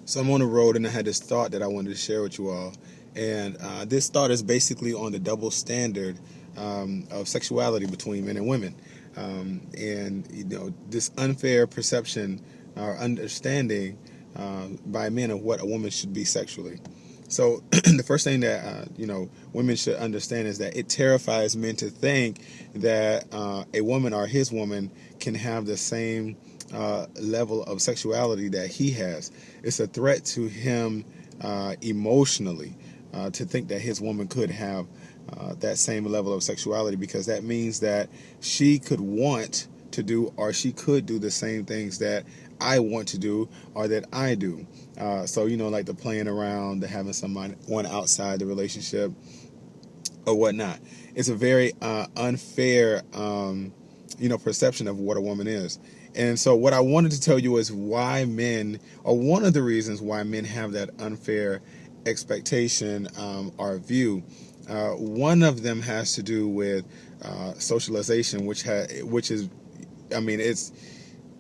So I'm on the road and I had this thought that I wanted to share with you all. And this thought is basically on the double standard of sexuality between men and women. And, this unfair perception or understanding by men of what a woman should be sexually. So the first thing that, women should understand is that it terrifies men to think that a woman or his woman can have the same level of sexuality that he has. It's a threat to him emotionally to think that his woman could have that same level of sexuality, because that means that she could want to do, or she could do the same things that I want to do or that I do. So, like the playing around, the having someone outside the relationship or whatnot. It's a very unfair, perception of what a woman is. And so what I wanted to tell you is why men, or one of the reasons why men have that unfair expectation or view. One of them has to do with socialization, which is,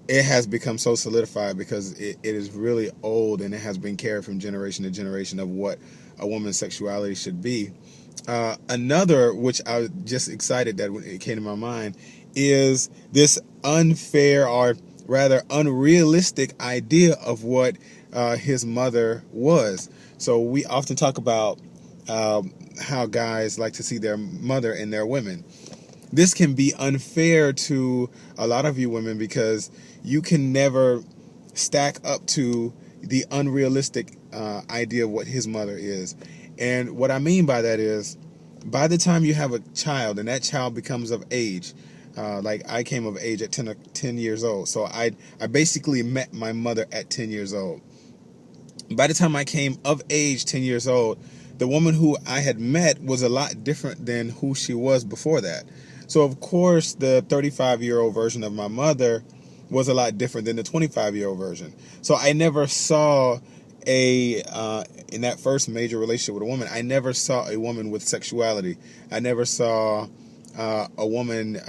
it has become so solidified because it is really old, and it has been carried from generation to generation of what a woman's sexuality should be. Another, which I was just excited that when it came to my mind, is this unfair, or rather unrealistic, idea of what his mother was. So we often talk about how guys like to see their mother in their women. This can be unfair to a lot of you women because you can never stack up to the unrealistic idea of what his mother is. And what I mean by that is, by the time you have a child and that child becomes of age, like I came of age at 10 years old. So I basically met my mother at 10 years old. By the time I came of age 10 years old, the woman who I had met was a lot different than who she was before that. So, of course, the 35-year-old version of my mother was a lot different than the 25-year-old version. So I never saw in that first major relationship with a woman, I never saw a woman with sexuality. I never saw a woman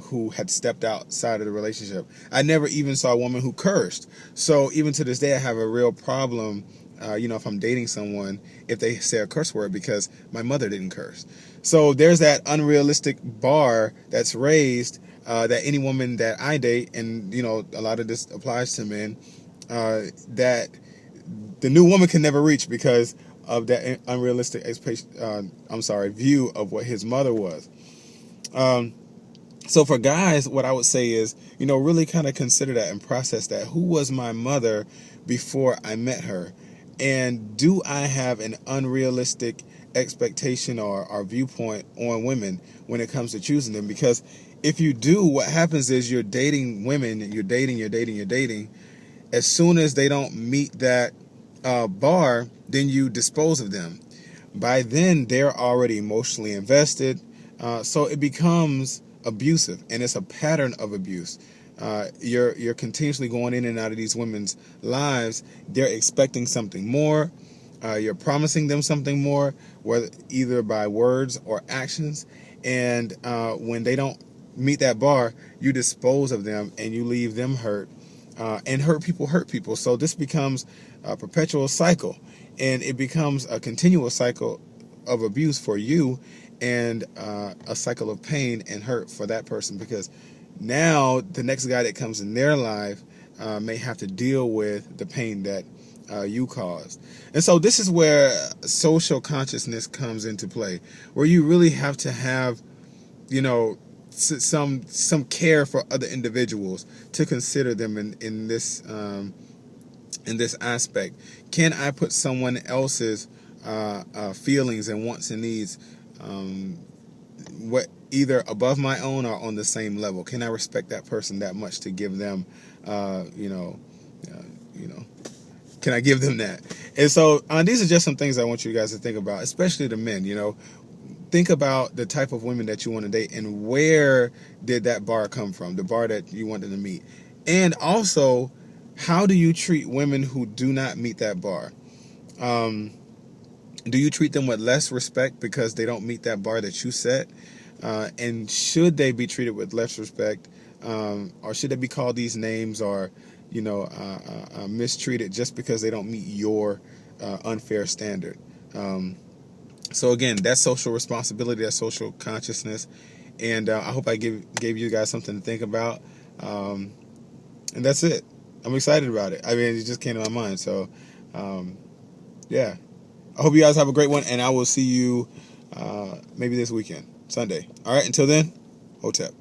who had stepped outside of the relationship. I never even saw a woman who cursed. So even to this day, I have a real problem, if I'm dating someone, if they say a curse word, because my mother didn't curse. So there's that unrealistic bar that's raised that any woman that I date, and a lot of this applies to men, that the new woman can never reach because of that unrealistic view of what his mother was. So for guys, what I would say is, really kind of consider that and process that. Who was my mother before I met her? And do I have an unrealistic expectation or viewpoint on women when it comes to choosing them? Because if you do, what happens is you're dating women, you're dating. As soon as they don't meet that bar, then you dispose of them. By then, they're already emotionally invested. So it becomes abusive, and it's a pattern of abuse. You're continuously going in and out of these women's lives. They're expecting something more. You're promising them something more, whether either by words or actions. And when they don't meet that bar, you dispose of them and you leave them hurt. And hurt people. So this becomes a perpetual cycle, and it becomes a continual cycle of abuse for you, and a cycle of pain and hurt for that person, because now the next guy that comes in their life may have to deal with the pain that you caused. And so this is where social consciousness comes into play, where you really have to have, some care for other individuals, to consider them in this aspect. Can I put someone else's feelings and wants and needs either above my own or on the same level? Can I respect that person that much to give them, can I give them that? And so these are just some things I want you guys to think about, especially the men. Think about the type of women that you want to date, and where did that bar come from, the bar that you wanted to meet. And also, how do you treat women who do not meet that bar? Do you treat them with less respect because they don't meet that bar that you set? And should they be treated with less respect? Or should they be called these names, or, mistreated just because they don't meet your unfair standard. So again, that's social responsibility, that's social consciousness, and I hope I gave you guys something to think about. And that's it. I'm excited about it. I mean, it just came to my mind. So, yeah. I hope you guys have a great one, and I will see you maybe this weekend, Sunday. All right, until then, Hotep.